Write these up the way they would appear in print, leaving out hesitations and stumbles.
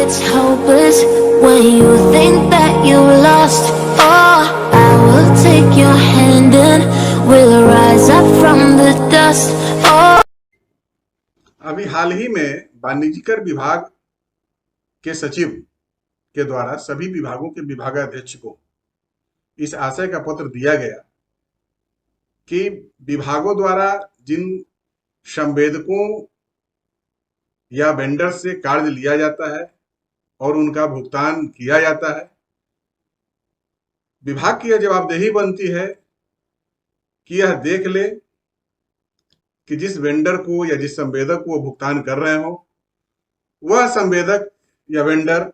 it's hopeless when you think that you lost. Oh, I will take your hand and we'll rise up from the dust. Oh. अभी हाल ही में वाणिज्यकर विभाग के सचिव के द्वारा सभी विभागों के विभागाध्यक्ष को इस आशय का पत्र दिया गया कि विभागों द्वारा जिन संवेदकों या वेंडर से कार्य लिया जाता है और उनका भुगतान किया जाता है, विभाग की यह जवाबदेही बनती है कि यह देख ले कि जिस वेंडर को या जिस संवेदक को वो भुगतान कर रहे हो, वह संवेदक या वेंडर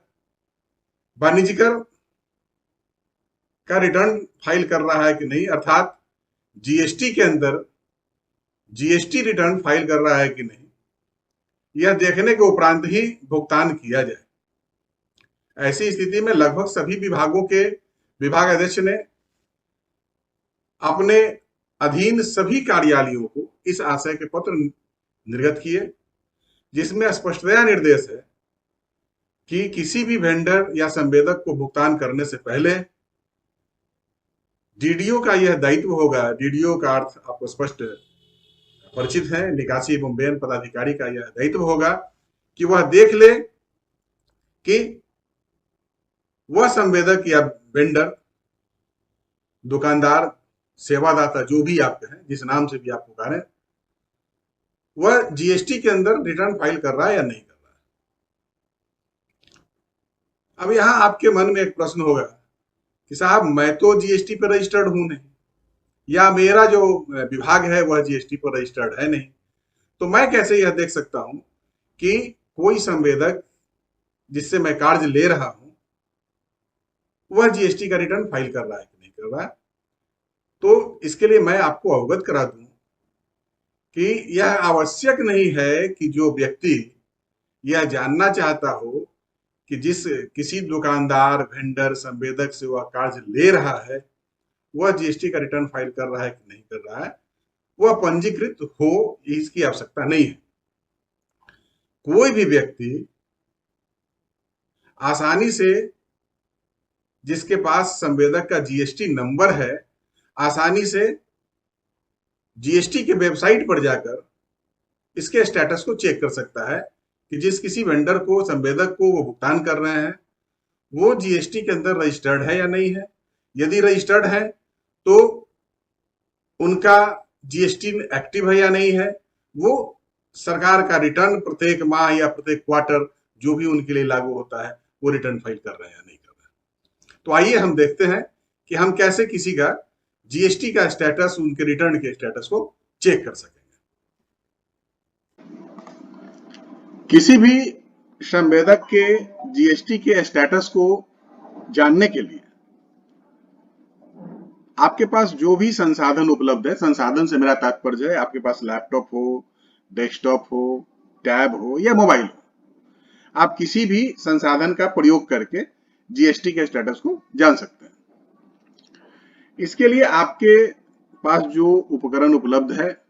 वाणिज्यकर का रिटर्न फाइल कर रहा है कि नहीं, अर्थात जीएसटी के अंदर जीएसटी रिटर्न फाइल कर रहा है कि नहीं, यह देखने के उपरांत ही भुगतान किया जाए। ऐसी स्थिति में लगभग सभी विभागों के विभागाध्यक्ष ने अपने अधीन सभी कार्यालयों को इस आशय के पत्र निर्गत किए, जिसमें स्पष्टतया निर्देश है कि किसी भी वेंडर या संवेदक को भुगतान करने से पहले डीडीओ का यह दायित्व होगा। डीडीओ का अर्थ आपको स्पष्ट परिचित है, निकासी एवं व्यय पदाधिकारी का यह दायित्व होगा कि वह देख ले कि वह संवेदक या वेंडर, दुकानदार, सेवादाता, जो भी आप कहें, जिस नाम से भी आप पुकारें, वह जीएसटी के अंदर रिटर्न फाइल कर रहा है या नहीं कर रहा है। अब यहां आपके मन में एक प्रश्न होगा कि साहब, मैं तो जीएसटी पर रजिस्टर्ड हूं नहीं, या मेरा जो विभाग है वह जीएसटी पर रजिस्टर्ड है नहीं, तो मैं कैसे यह देख सकता हूं कि कोई संवेदक जिससे मैं कार्य ले रहा हूं वह जीएसटी का रिटर्न फाइल कर रहा है कि नहीं कर रहा है। तो इसके लिए मैं आपको अवगत करा दूं कि यह आवश्यक नहीं है कि जो व्यक्ति यह जानना चाहता हो कि जिस किसी दुकानदार, वेंडर, संवेदक से वह कार्य ले रहा है वह जीएसटी का रिटर्न फाइल कर रहा है कि नहीं कर रहा है, वह पंजीकृत हो, इसकी आवश्यकता नहीं है। कोई भी व्यक्ति आसानी से, जिसके पास संवेदक का जीएसटी नंबर है, आसानी से जीएसटी के वेबसाइट पर जाकर इसके स्टेटस को चेक कर सकता है कि जिस किसी वेंडर को, संवेदक को वो भुगतान कर रहे हैं वो जीएसटी के अंदर रजिस्टर्ड है या नहीं है। यदि रजिस्टर्ड है तो उनका जीएसटी एक्टिव है या नहीं है, वो सरकार का रिटर्न प्रत्येक माह या प्रत्येक क्वार्टर जो भी उनके लिए लागू होता है वो रिटर्न फाइल कर रहे हैं या नहीं कर रहे हैं। तो आइए हम देखते हैं कि हम कैसे किसी का जीएसटी का स्टेटस, उनके रिटर्न के स्टेटस को चेक कर सकेंगे। किसी भी संवेदक के जीएसटी के स्टेटस को जानने के लिए आपके पास जो भी संसाधन उपलब्ध है, संसाधन से मेरा तात्पर्य है आपके पास लैपटॉप हो, डेस्कटॉप हो, टैब हो या मोबाइल हो, आप किसी भी संसाधन का प्रयोग करके जीएसटी के स्टेटस को जान सकते हैं। इसके लिए आपके पास जो उपकरण उपलब्ध है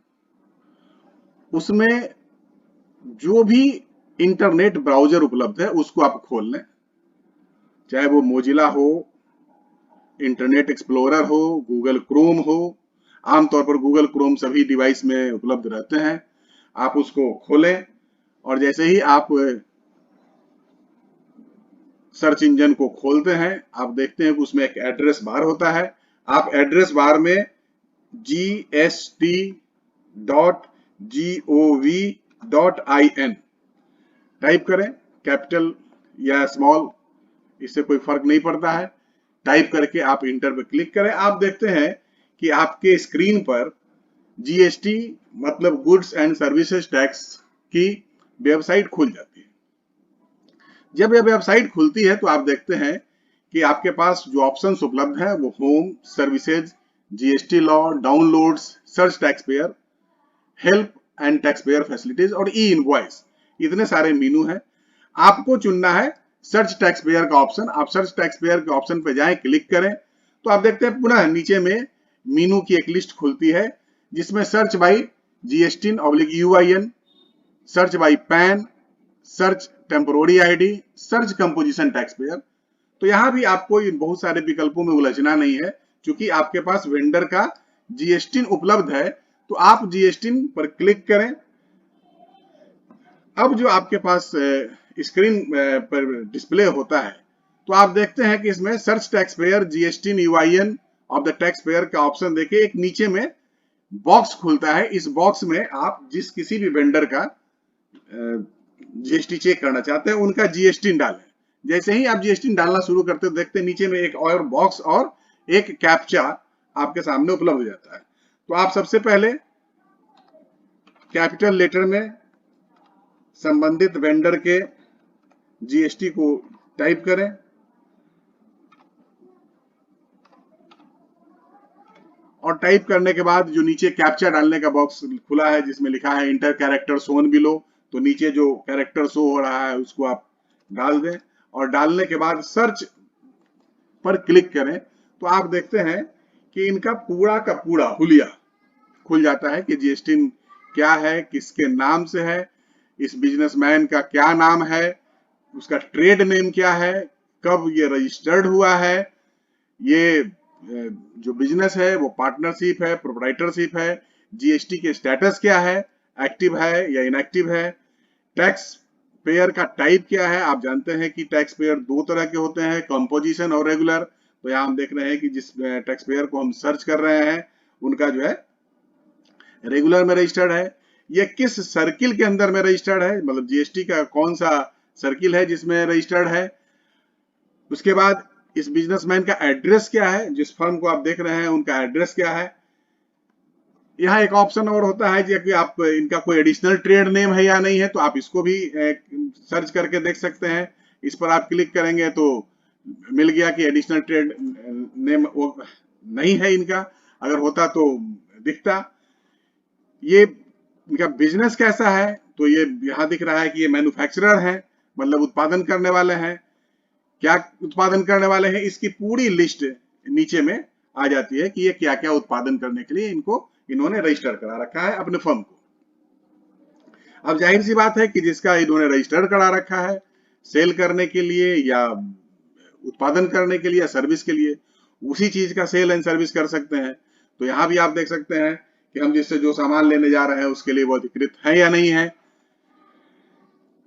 उसमें जो भी इंटरनेट ब्राउजर उपलब्ध है उसको आप खोल लें, चाहे वो मोजिला हो, इंटरनेट एक्सप्लोरर हो, गूगल क्रोम हो। आमतौर पर गूगल क्रोम सभी डिवाइस में उपलब्ध रहते हैं। आप उसको खोलें और जैसे ही आप सर्च इंजन को खोलते हैं आप देखते हैं कि उसमें एक एड्रेस बार होता है। आप एड्रेस बार में gst.gov.in टाइप करें, कैपिटल या स्मॉल इससे कोई फर्क नहीं पड़ता है। टाइप करके आप इंटर पे क्लिक करें। आप देखते हैं कि आपके स्क्रीन पर जीएसटी मतलब गुड्स एंड सर्विसेज टैक्स की वेबसाइट खुल जाती है। जब यह वेबसाइट खुलती है तो आप देखते हैं कि आपके पास जो ऑप्शंस उपलब्ध हैं वो home, services, GST law, downloads, search tax payer, help and tax payer facilities और ई इनवॉइस, इतने सारे मेनू हैं। आपको चुनना है सर्च टैक्स पेयर का ऑप्शन। आप सर्च टैक्स पेयर के ऑप्शन पे जाएं, क्लिक करें तो आप देखते हैं पुनः नीचे में मेनू की एक लिस्ट खुलती है जिसमें search by GST UIN, search by PAN, search temporary ID, search composition tax payer. तो यहां भी आपको इन बहुत सारे विकल्पों में उलझना नहीं है, क्योंकि आपके पास वेंडर का जीएसटी उपलब्ध है। तो आप जीएसटी पर क्लिक करें। अब जो आपके पास स्क्रीन पर डिस्प्ले होता है, तो आप देखते हैं कि इसमें search tax payer GST UIN of the tax payer का ऑप्शन देखिए, एक नीचे में बॉक्स खुलता है। इस बॉक्स में आप जिस किसी भी वेंडर का जीएसटी चेक करना चाहते हैं उनका जीएसटी डालें। जैसे ही आप जीएसटी डालना शुरू करते हो, देखते हैं नीचे में एक और बॉक्स और एक कैप्चा आपके सामने उपलब्ध हो जाता है। तो आप सबसे पहले कैपिटल लेटर में संबंधित वेंडर के जीएसटी को टाइप करें और टाइप करने के बाद जो नीचे कैप्चा डालने का बॉक्स खुला है जिसमें लिखा है इंटर कैरेक्टर शोन बिलो, तो नीचे जो कैरेक्टर शो हो रहा है उसको आप डाल दें और डालने के बाद सर्च पर क्लिक करें। तो आप देखते हैं कि इनका पूरा का पूरा हुलिया खुल जाता है कि जीएसटी क्या है, किसके नाम से है, इस बिजनेसमैन का क्या नाम है, उसका ट्रेड नेम क्या है, कब ये रजिस्टर्ड हुआ है, ये जो बिजनेस है वो पार्टनरशिप है, प्रोप्राइटरशिप है, जीएसटी के स्टेटस क्या है, एक्टिव है या इनएक्टिव है, टैक्स पेयर का टाइप क्या है। आप जानते हैं कि टैक्स पेयर दो तरह के होते हैं, कंपोजिशन और रेगुलर। तो यहाँ हम देख रहे हैं कि जिस टैक्स पेयर को हम सर्च कर रहे हैं उनका जो है रेगुलर में रजिस्टर्ड है। ये किस सर्किल के अंदर में रजिस्टर्ड है, मतलब जीएसटी का कौन सा सर्किल है जिसमें रजिस्टर्ड है। उसके बाद इस बिजनेसमैन का एड्रेस क्या है, जिस फर्म को आप देख रहे हैं उनका एड्रेस क्या है। यहाँ एक ऑप्शन और होता है कि आप इनका कोई एडिशनल ट्रेड नेम है या नहीं है, तो आप इसको भी सर्च करके देख सकते हैं। इस पर आप क्लिक करेंगे तो मिल गया कि एडिशनल ट्रेड नेम वो नहीं है इनका, अगर होता तो दिखता। ये इनका बिजनेस कैसा है, तो ये यहाँ दिख रहा है कि ये मैन्युफैक्चरर है, मतलब उत्पादन करने वाले हैं। क्या उत्पादन करने वाले हैं, इसकी पूरी लिस्ट नीचे में आ जाती है कि ये क्या क्या उत्पादन करने के लिए इन्होंने रजिस्टर करा रखा है अपने फर्म को। अब जाहिर सी बात है कि जिसका इन्होंने रजिस्टर करा रखा है सेल करने के लिए या उत्पादन करने के लिए या सर्विस के लिए, उसी चीज का सेल एंड सर्विस कर सकते हैं। तो यहाँ भी आप देख सकते हैं कि हम जिससे जो सामान लेने जा रहे हैं उसके लिए वो अधिकृत है या नहीं है।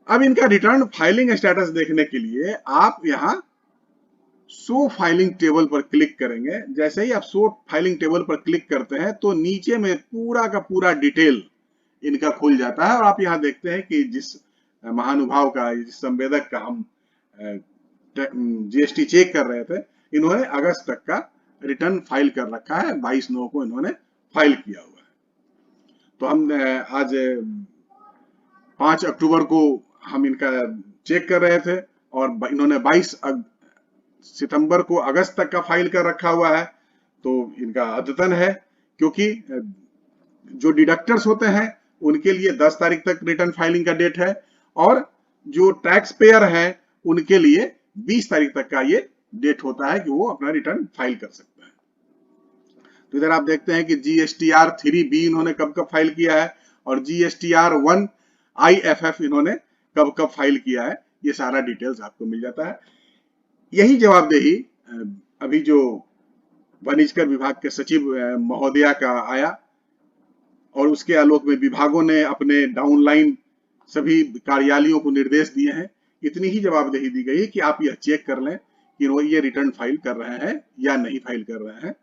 अब इनका रिटर्न फाइलिंग स्टेटस देखने के लिए आप यहाँ शो फाइलिंग टेबल पर क्लिक करेंगे। जैसे ही आप शो फाइलिंग टेबल पर क्लिक करते हैं तो नीचे में पूरा का पूरा डिटेल इनका खुल जाता है और आप यहाँ देखते हैं कि जिस महानुभाव का, जिस संवेदक का हम जीएसटी चेक कर रहे थे, इन्होंने अगस्त तक का रिटर्न फाइल कर रखा है। 22/9 को इन्होंने फाइल किया हुआ है। तो हम आज 5 अक्टूबर को हम इनका चेक कर रहे थे और इन्होंने 22 सितंबर को अगस्त तक का फाइल कर रखा हुआ है। तो इनका अद्यतन है, क्योंकि जो डिडक्टर्स होते हैं उनके लिए 10 तारीख तक रिटर्न फाइलिंग का डेट है और जो टैक्स पेयर है उनके लिए 20 तारीख तक का ये डेट होता है कि वो अपना रिटर्न फाइल कर सकते हैं। तो इधर आप देखते हैं कि GSTR 3B इन्होंने कब कब फाइल किया है और GSTR 1 IFF इन्होंने कब कब फाइल किया है, ये सारा डिटेल्स आपको मिल जाता है। यही जवाबदेही अभी जो वाणिज्यकर विभाग के सचिव महोदया का आया और उसके आलोक में विभागों ने अपने डाउनलाइन सभी कार्यालयों को निर्देश दिए हैं। इतनी ही जवाबदेही दी गई कि आप यह चेक कर लें कि वो ये रिटर्न फाइल कर रहे हैं या नहीं फाइल कर रहे हैं।